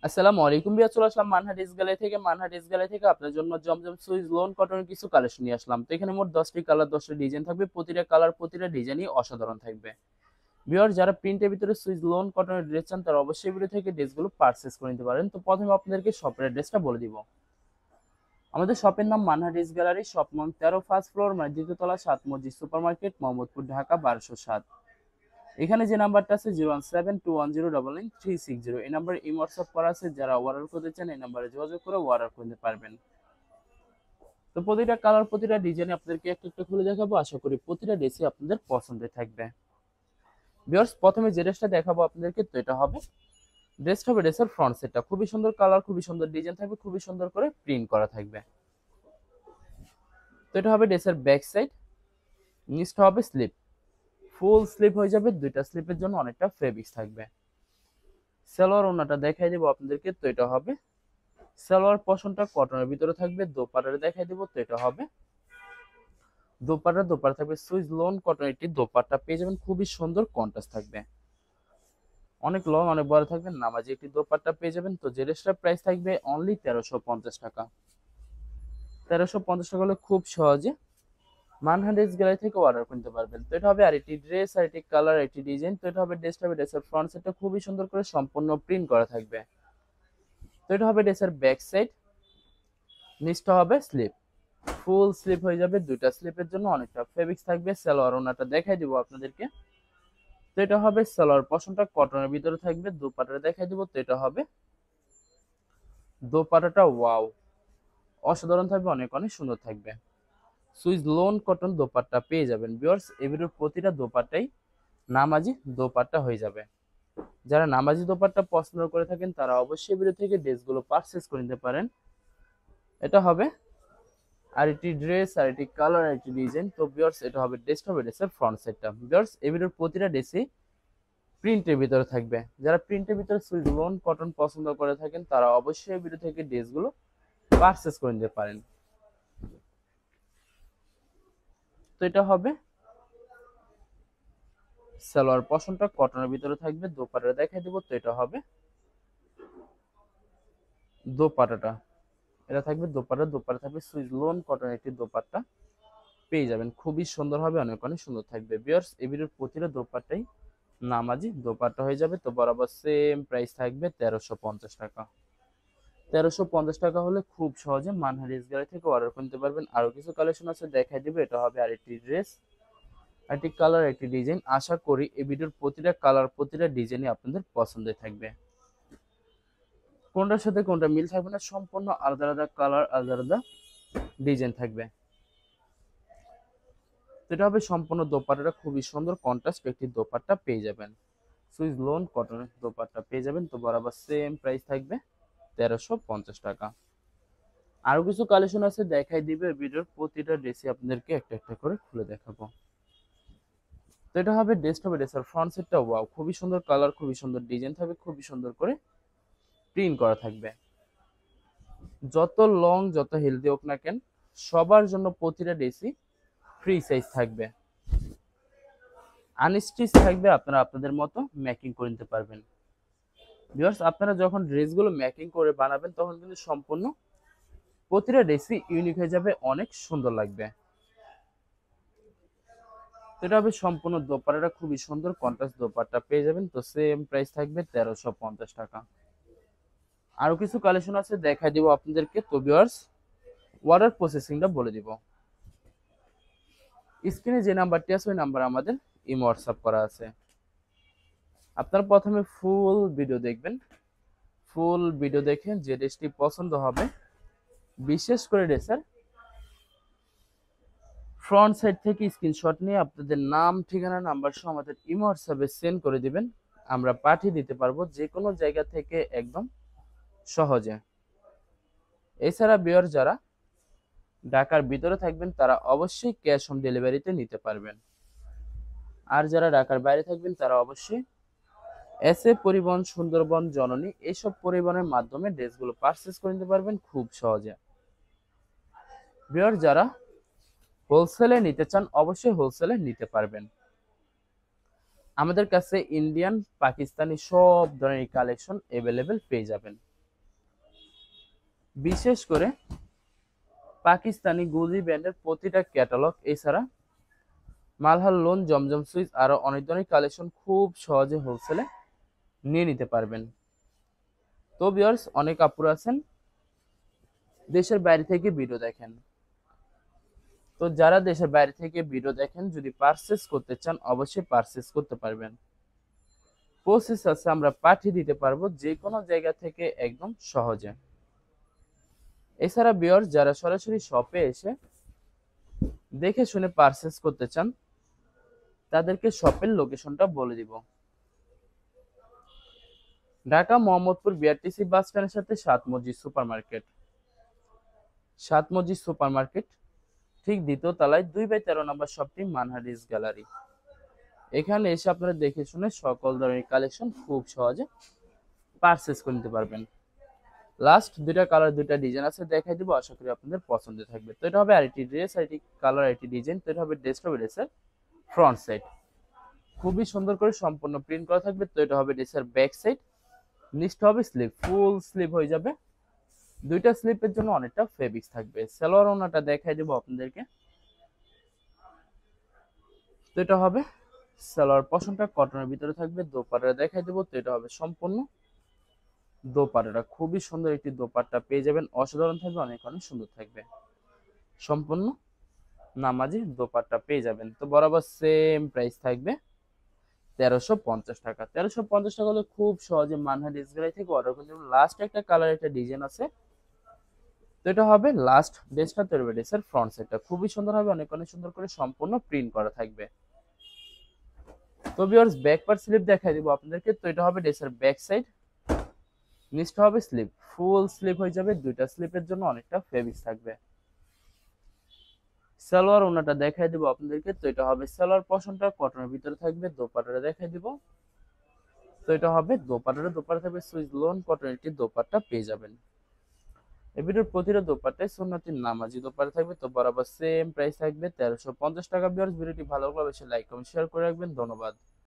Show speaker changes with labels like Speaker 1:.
Speaker 1: আসসালামু আলাইকুম বিয়া, চলে আসলাম মানহাট ড্রেস গ্যালারি থেকে আপনার জন্য জমজম সুইস লোন কটনের কিছু কালেকশন নিয়ে আসলাম। তো এখানে মোট 10টি কালার 10টি ডিজাইন থাকবে, প্রতিটা কালার প্রতিটা ডিজাইনই অসাধারণ থাকবে। বিয়ার যারা প্রিন্টের ভিতরে সুইস লোন কটনের ড্রেস চান তারা অবশ্যই ভিডিও থেকে ড্রেসগুলো পারচেস করে নিতে পারেন। তো প্রথমে আপনাদেরকে শপের অ্যাড্রেসটা বলে দিব। আমাদের শপের নাম মানহাট ড্রেস গ্যালারি, শপ নং 13, ফার্স্ট ফ্লোর, মানে দ্বিতীয় তলা, 7 মসজিদ সুপার মার্কেট, মোহাম্মদপুর, ঢাকা 1207। এখানে যে নাম্বারটা আছে 01721099360, এই নাম্বারে হোয়াটসঅ্যাপ করা আছে। যারা অর্ডার করতে চান এই নাম্বারে যোগাযোগ করে অর্ডার করতে পারবেন। তো প্রতিটা কালার প্রতিটা ডিজাইন আপনাদেরকে একটা একটা খুলে দেখাবো, আশা করি প্রতিটা ড্রেসই আপনাদের পছন্দের থাকবে। ভিউয়ার্স, প্রথমে যে ড্রেসটা দেখাবো আপনাদেরকে, তো এটা হবে ড্রেসের ফ্রন্ট সেটটা খুবই সুন্দর কালার, খুবই সুন্দর ডিজাইন থাকবে, খুবই সুন্দর করে প্রিন্ট করা থাকবে। তো এটা হবে ড্রেসের ব্যাক সাইড, নিচটা হবে স্লিপ, ফুল স্লিপ হয়ে যাবে, দুইটা স্লিপের জন্য অনেকটা ফেব্রিক্স থাকবে। সালোয়ার ওনাটা দেখাই দেবো আপনাদেরকে, তো এটা হবে সালোয়ার পশনটা কটনের ভিতরে থাকবে। দোপাট্টা দেখাই দেবো, তো এটা হবে দোপাট্টা থাকবে সুইস লোন কটন, একটি দোপাট্টা পেয়ে যাবেন, খুবই সুন্দর কন্ট্রাস্ট থাকবে, অনেক লং অনেক বড় থাকবে, নামাজি একটি দোপাট্টা পেয়ে যাবেন। তো যে ড্রেসটার প্রাইস থাকবে অনলি 1350 টাকা। 1350 টাকা হলে খুব সহজে মানহাট ড্রেস গ্যালারি থেকে অর্ডার করতে পারবেন। তো এটা হবে আরেকটি ড্রেস, আরেকটি কালার, আরেকটি ডিজাইন। তো এটা হবে ড্রেসের ফ্রন্ট সাইডটা খুবই সুন্দর করে সম্পূর্ণ প্রিন্ট করা থাকবে। তো এটা হবে ড্রেসের ব্যাক সাইড, নিচটা হবে স্লিপ, ফুল স্লিপ হয়ে যাবে, দুইটা স্লিপের জন্য অনেকটা ফেব্রিক্স থাকবে। সালোয়ার ওনাটা দেখাই দিব আপনাদেরকে, তো এটা হবে সালোয়ার পশনটা কটনের ভিতরে থাকবে। দোপাট্টা দেখাই দিব, তো এটা হবে দোপাট্টাটা ওয়াও অসাধারণ থাকবে, অনেক অনেক সুন্দর থাকবে। সুইস লোন কটন দোপাট্টা পেয়ে যাবেন ভিউয়ার্স, এগুলোর প্রতিটা দোপাট্টাই নামাজি দোপাট্টা হয়ে যাবে। যারা নামাজি দোপাট্টা পছন্দ করে থাকেন তারা অবশ্যই ভিডিও থেকে ড্রেসগুলো পারচেস করে নিতে পারেন। এটা হবে আরেকটি ড্রেস, আরেকটি কালার, আরেকটি ডিজাইন। তো ভিউয়ার্স, এটা হবে ড্রেসের ফ্রন্ট সাইডটা। ভিউয়ার্স, এই ভিডিওর প্রতিটা ড্রেসই প্রিন্টের ভিতরে থাকবে। যারা প্রিন্টের ভিতরে সুইস লোন কটন পছন্দ করে থাকেন তারা অবশ্যই ভিডিও থেকে ড্রেসগুলো পারচেস করে নিতে পারেন। তো এটা হবে সালোয়ার পশনটা কটনের ভিতরে থাকবে। দোপাট্টা দেখাই দেবো, তো এটা হবে দোপাট্টাটা, এটা থাকবে দোপাট্টা থাকবে সুইস লোন কটনের একটি দোপাট্টা পেয়ে যাবেন, খুবই সুন্দর হবে, অনেক অনেক সুন্দর থাকবে। ভিউয়ার্স, এই ভিডিওর প্রতিটা দোপাট্টাই নামাজি দোপাট্টা হয়ে যাবে। তো বরাবর সেম প্রাইস থাকবে 1350 টাকা। 1350 টাকা হলে খুব সহজে মানহার গ্যালারি থেকে অর্ডার করতে পারবেন। আরো কিছু কালেকশন আছে দেখাই দিবে। এটা হবে আরেকটি ড্রেস, একটি কালার, একটি ডিজাইন। আশা করি এই ভিডিওর প্রতিটা কালার প্রতিটা ডিজাইনই আপনাদের পছন্দের থাকবে, কোনটার সাথে কোনটা মিল থাকবে না, সম্পূর্ণ আলাদা আলাদা কালার, আলাদা আলাদা ডিজাইন থাকবে। এটা হবে সম্পূর্ণ দোপাট্টাটা খুবই সুন্দর কন্ট্রাস্ট একটি দোপাট্টা পেয়ে যাবেন, সুইস লোন কটনের দোপাট্টা পেয়ে যাবেন। তো বরাবর সেম প্রাইস থাকবে 1350 টাকা। আরো কিছু কালেকশন আছে দেখাই দিবে, ভিডিওর প্রতিটা ড্রেসই আপনাদেরকে একটা একটা করে খুলে দেখাবো। তো এটা হবে ড্রেসের ফ্রন্ট সাইডটা ওয়াও, খুবই সুন্দর কালার, খুবই সুন্দর ডিজাইন থাকবে, খুবই সুন্দর করে প্রিন্ট করা থাকবে। যত লং যত হেলদি হোক না কেন, সবার জন্য প্রতিটা ড্রেসই ফ্রি সাইজ থাকবে, আনস্টিচ থাকবে, আপনারা আপনাদের মতো মেকিং করে নিতে পারবেন। ভিউয়ার্স, আপনারা যখন ড্রেসগুলো মেকিং করে বানাবেন তখন কিন্তু সম্পূর্ণ প্রতিটা ড্রেসই ইউনিক হয়ে যাবে, অনেক সুন্দর লাগবে। এটা হবে সম্পূর্ণ দোপাট্টাটা খুবই সুন্দর কন্ট্রাস্ট দোপাট্টা পেয়ে যাবেন। তো সেম প্রাইস থাকবে 1350 টাকা। আরো কিছু কালেকশন আছে দেখাই দিব আপনাদেরকে। তো ভিউয়ার্স, অর্ডার প্রসেসিংটা বলে দিব। স্ক্রিনে যে নাম্বারটি আছে ওই নাম্বার আমাদের ইমো হোয়াটসঅ্যাপ করা আছে। আপনারা প্রথমে ফুল ভিডিও দেখবেন, ফুল ভিডিও দেখে যে ড্রেসটি পছন্দ হবে, বিশেষ করে ড্রেসের ফ্রন্ট সাইড থেকে স্ক্রিনশট নিয়ে আপনাদের নাম, ঠিকানা, নাম্বার সহ আমাদের ইমো হোয়াটসঅ্যাপে সেন্ড করে দিবেন, আমরা পাঠিয়ে দিতে পারবো যে কোনো জায়গা থেকে একদম সহজে। এছাড়া ভিউয়ার যারা ঢাকার ভিতরে থাকবেন তারা অবশ্যই ক্যাশ অন ডেলিভারিতে নিতে পারবেন, আর যারা ঢাকার বাইরে থাকবেন তারা অবশ্যই এসএ পরিবহন, সুন্দরবন, জননী এইসব পরিবহনের মাধ্যমে ড্রেসগুলো পারচেস করে নিতে পারবেন খুব সহজে। ভিউয়ার যারা হোলসেলে নিতে চান অবশ্যই হোলসেলে নিতে পারবেন। আমাদের কাছে ইন্ডিয়ান, পাকিস্তানি সব ধরনের কালেকশন অ্যাভেলেবেল পেয়ে যাবেন। বিশেষ করে পাকিস্তানি গুজি ব্র্যান্ডের প্রতিটা ক্যাটালগ, এছাড়া মালহার লোন, জমজম সুইচ আরো অনেক ধরনের কালেকশন খুব সহজে হোলসেলে নিয়ে নিতে পারবেন। তো ভিউয়ার্স, অনেক আপুরা আছেন দেশের বাইরে থেকে ভিডিও দেখেন। তো যারা দেশের বাইরে থেকে ভিডিও দেখেন, যদি পারচেস করতে চান অবশ্যই পারচেস করতে পারবেন। প্রসেস আছে, আমরা পাঠিয়ে দিতে পারবো যে কোনো জায়গা থেকে একদম সহজে। এছাড়া ভিউয়ার্স, যারা সরাসরি শপে এসে দেখে শুনে পারচেস করতে চান তাদেরকে শপের লোকেশনটা বলে দিব। ঢাকা মোহাম্মদপুর বিআরটিসি বাস স্ট্যান্ডের সাথে সাত মসজিদ সুপার মার্কেট। সাত মসজিদ সুপার মার্কেট ঠিক দ্বিতীয় তলায় 2/13 নম্বর শপটি মানহারিস গ্যালারি। এখানে এসে আপনারা দেখে শুনে সকল ধরনের কালেকশন খুব সহজে পারচেস করে নিতে পারবেন। লাস্ট দুইটা কালার, দুইটা ডিজাইন আছে, দেখাই দিব, আশা করি আপনাদের পছন্দের থাকবে। তো এটা হবে আরেকটি ড্রেস, আরেকটি কালার, আরেকটি ডিজাইন। তো এটা হবে ড্রেসটা ড্রেসের ফ্রন্ট সাইড, খুবই সুন্দর করে সম্পূর্ণ প্রিন্ট করা থাকবে। তো এটা হবে ড্রেসের ব্যাক সাইড, নিচটা হবে স্লিভ, ফুল স্লিভ হয়ে যাবে। দুইটা স্লিপের জন্য অনেকটা ফেব্রিক্স থাকবে। সালোয়ার ওনাটা দেখাই দেবো আপনাদেরকে। তো এটা হবে সালোয়ার পশনটা কটনের ভিতরে থাকবে। দোপাট্টা দেখাই দেবো। তো এটা হবে সম্পূর্ণ দোপাট্টাটা, খুবই সুন্দর একটি দোপাট্টা পেয়ে যাবেন, অসাধারণ থাকবে, অনেক অনেক সুন্দর থাকবে। সম্পূর্ণ নামাজি দোপাট্টা পেয়ে যাবেন। তো বরাবর সেম প্রাইস থাকবে 1350 টাকা। 1350 টাকা হলে খুব সহজে মানহার ডিসপ্লে থেকে অর্ডার করতে পারবেন। লাস্ট একটা কালার, একটা ডিজাইন আছে। তো এটা হবে লাস্ট ড্রেসটা, তৈরি ড্রেসের ফ্রন্ট সাইডটা খুবই সুন্দর হবে, অনেক অনেক সুন্দর করে সম্পূর্ণ প্রিন্ট করা থাকবে। তো ভিউয়ার্স, ব্যাক পার্ট স্লিপ দেখাই দিব আপনাদেরকে। তো এটা হবে ড্রেসের ব্যাক সাইড, নিচটা হবে স্লিপ, ফুল স্লিপ হয়ে যাবে। দুইটা স্লিপের জন্য অনেকটা ফেব্রিক্স থাকবে। সালোয়ার ওনাটা দেখাই দিব আপনাদেরকে। তো এটা হবে সালোয়ার পশনটা কটনের ভিতরে থাকবে। দোপাট্টাটা দেখাই দিব। তো এটা হবে দোপাট্টা থাকবে সুইস লোন কটনের একটি দোপাট্টা পেয়ে যাবেন। এই ভিডিওর প্রতিটা দোপাট্টায় সুন্নতি নামাজি দোপাট্টা থাকবে। তো বরাবর সেম প্রাইস থাকবে 1350 টাকা। ভিউয়ার্স, ভিডিওটি ভালো লাগলে অবশ্যই লাইক কমেন্ট শেয়ার করে রাখবেন। ধন্যবাদ।